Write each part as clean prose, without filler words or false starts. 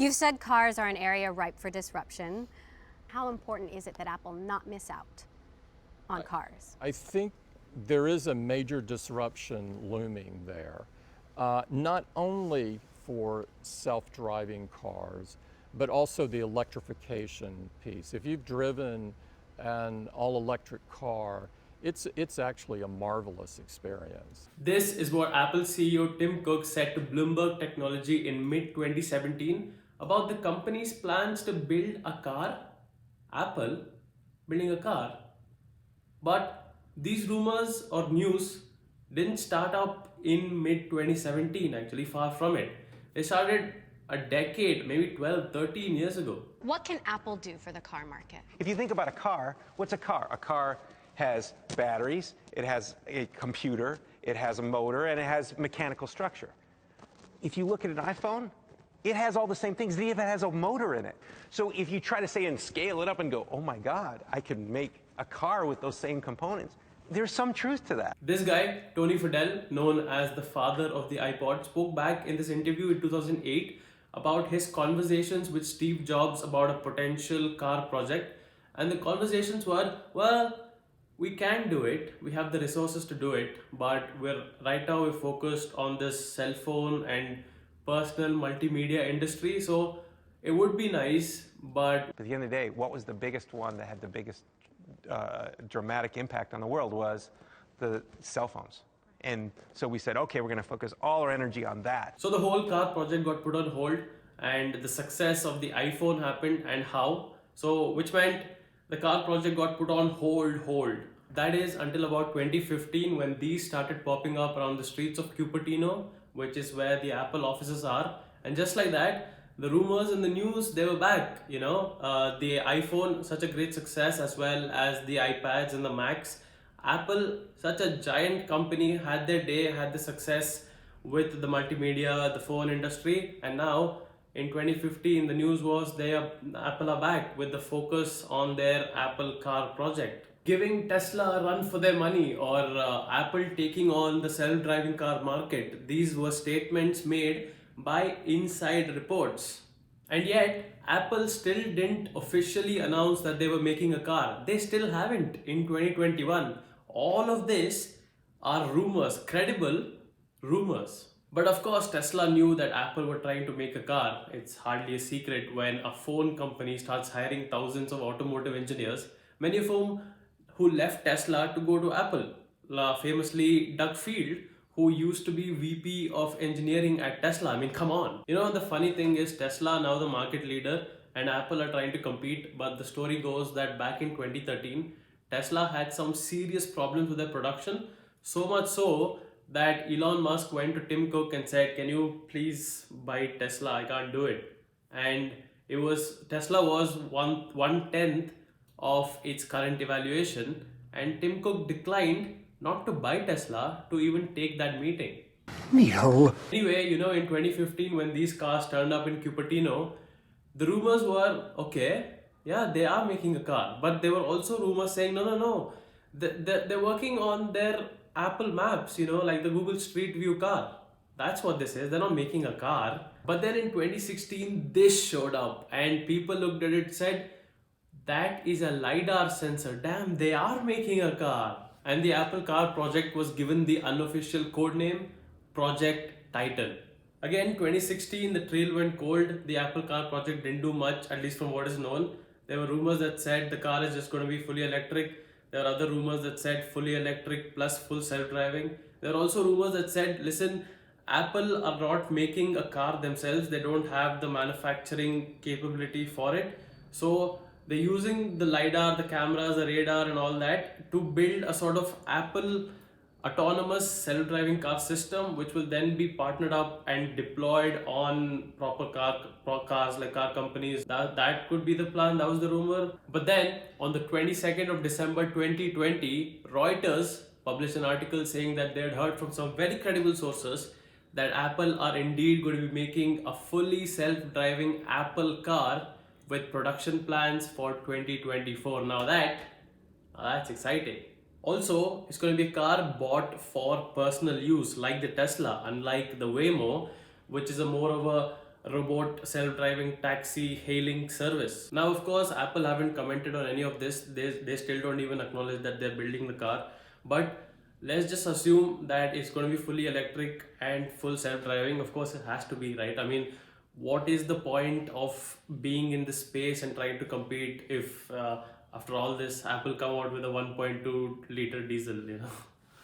You've said cars are an area ripe for disruption. How important is it that Apple not miss out on cars? I think there is a major disruption looming there, not only for self-driving cars, but also the electrification piece. If you've driven an all-electric car, it's actually a marvelous experience. This is what Apple CEO Tim Cook said to Bloomberg Technology in mid-2017 about the company's plans to build a car. Apple building a car. But these rumors or news didn't start up in mid-2017, actually, far from it. They started a decade, maybe 12, 13 years ago. What can Apple do for the car market? If you think about a car, what's a car? A car has batteries, it has a computer, it has a motor, and it has mechanical structure. If you look at an iPhone, it has all the same things. It even has a motor in it. So if you try to say and scale it up and go, oh my God, I can make a car with those same components, there's some truth to that. This guy, Tony Fadell, known as the father of the iPod, spoke back in this interview in 2008 about his conversations with Steve Jobs about a potential car project. And the conversations were, well, we can do it, we have the resources to do it, but right now we're focused on this cell phone and personal multimedia industry, so it would be nice, but At the end of the day, what was the biggest one that had the biggest dramatic impact on the world was the cell phones. And so we said, okay, we're going to focus all our energy on that. So the whole car project got put on hold, and the success of the iPhone happened. And how? So which meant the car project got put on hold. That is until about 2015, when these started popping up around the streets of Cupertino, which is where the Apple offices are. And just like that, the rumors in the news, they were back. The iPhone, such a great success, as well as the iPads and the Macs. Apple, such a giant company, had their day, had the success with the multimedia, the phone industry. And now in 2015, the news was Apple are back with the focus on their Apple car project. Giving Tesla a run for their money, or Apple taking on the self-driving car market. These were statements made by inside reports. And yet, Apple still didn't officially announce that they were making a car. They still haven't in 2021. All of this are rumors, credible rumors. But of course, Tesla knew that Apple were trying to make a car. It's hardly a secret when a phone company starts hiring thousands of automotive engineers, many of whom who left Tesla to go to Apple. Famously, Doug Field, who used to be VP of engineering at Tesla. I mean, come on. The funny thing is, Tesla now the market leader and Apple are trying to compete. But the story goes that back in 2013, Tesla had some serious problems with their production. So much so that Elon Musk went to Tim Cook and said, can you please buy Tesla? I can't do it. And Tesla was one-tenth of its current evaluation, and Tim Cook declined not to buy Tesla, to even take that meeting. No. Anyway, in 2015, when these cars turned up in Cupertino, the rumors were, okay, yeah, they are making a car. But there were also rumors saying, no, they're working on their Apple Maps, like the Google Street View car. That's what this is. They're not making a car. But then in 2016, this showed up, and people looked at it, said, that is a LiDAR sensor. Damn, they are making a car. And the Apple car project was given the unofficial code name Project Titan. Again, 2016, the trail went cold. The Apple car project didn't do much, at least from what is known. There were rumors that said the car is just going to be fully electric. There are other rumors that said fully electric plus full self-driving. There are also rumors that said, listen, Apple are not making a car themselves. They don't have the manufacturing capability for it. So they're using the LiDAR, the cameras, the radar and all that to build a sort of Apple autonomous self-driving car system, which will then be partnered up and deployed on proper cars like car companies. That could be the plan. That was the rumor. But then on the 22nd of December 2020, Reuters published an article saying that they had heard from some very credible sources that Apple are indeed going to be making a fully self-driving Apple car with production plans for 2024. Now that's exciting. Also, it's going to be a car bought for personal use, like the Tesla, unlike the Waymo, which is a more of robot self-driving taxi hailing service. Now, of course, Apple haven't commented on any of this. They still don't even acknowledge that they're building the car. But let's just assume that it's going to be fully electric and full self-driving. Of course, it has to be, right? I mean, what is the point of being in this space and trying to compete if after all this Apple come out with a 1.2 liter diesel, you know?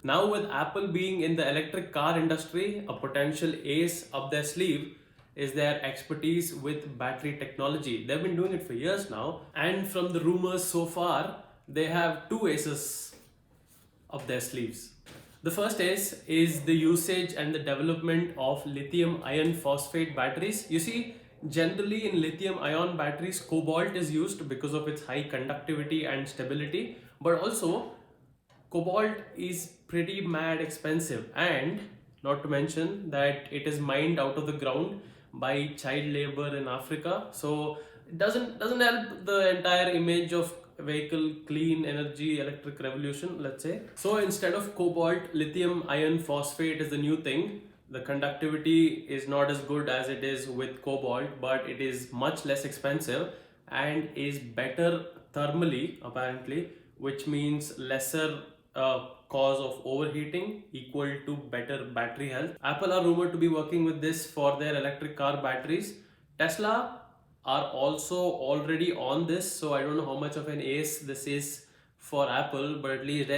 Now with Apple being in the electric car industry, a potential ace up their sleeve is their expertise with battery technology. They've been doing it for years now, and from the rumors so far, they have two aces up their sleeves. The first is the usage and the development of lithium iron phosphate batteries. You see, generally in lithium ion batteries, cobalt is used because of its high conductivity and stability, but also cobalt is pretty mad expensive, and not to mention that it is mined out of the ground by child labor in Africa. So it doesn't help the entire image of vehicle clean energy electric revolution, let's say. So instead of cobalt, lithium iron phosphate is the new thing. The conductivity is not as good as it is with cobalt, but it is much less expensive and is better thermally apparently, which means lesser cause of overheating equal to better battery health. Apple are rumored to be working with this for their electric car batteries. Tesla are also already on this, so I don't know how much of an ace this is for Apple, but at least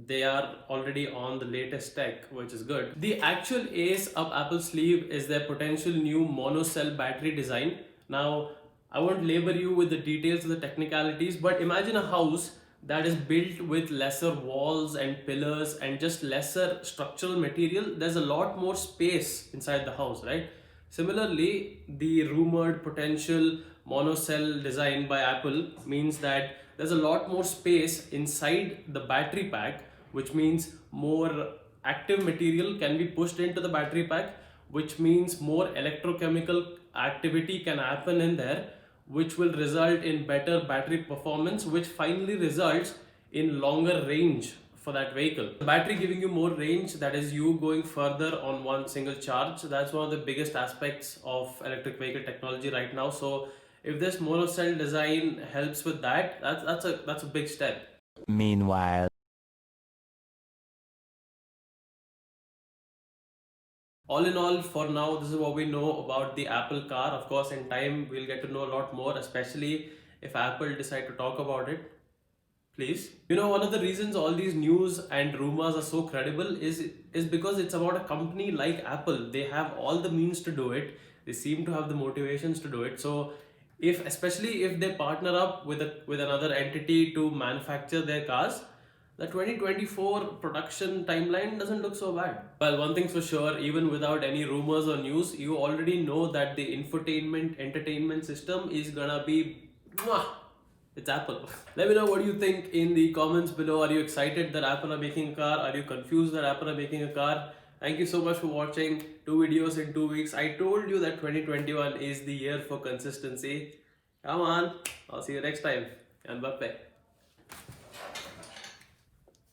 they are already on the latest tech, which is good. The actual ace up Apple's sleeve is their potential new monocell battery design. Now, I won't labor you with the details of the technicalities, but imagine a house that is built with lesser walls and pillars and just lesser structural material. There's a lot more space inside the house, right? Similarly, the rumored potential monocell design by Apple means that there's a lot more space inside the battery pack, which means more active material can be pushed into the battery pack, which means more electrochemical activity can happen in there, which will result in better battery performance, which finally results in longer range for that vehicle. The battery giving you more range, that is you going further on one single charge. That's one of the biggest aspects of electric vehicle technology right now. So if this monocell design helps with that, that's a big step. Meanwhile. All in all, for now, this is what we know about the Apple car. Of course, in time, we'll get to know a lot more, especially if Apple decide to talk about it. Please. You know, one of the reasons all these news and rumors are so credible is because it's about a company like Apple. They have all the means to do it. They seem to have the motivations to do it. So especially if they partner up with another entity to manufacture their cars, the 2024 production timeline doesn't look so bad. Well, one thing's for sure, even without any rumors or news, you already know that the infotainment entertainment system is gonna be it's Apple. Let me know what you think in the comments below. Are you excited that Apple are making a car? Are you confused that Apple are making a car? Thank you so much for watching 2 videos in 2 weeks. I told you that 2021 is the year for consistency. Come on, I'll see you next time. And bye.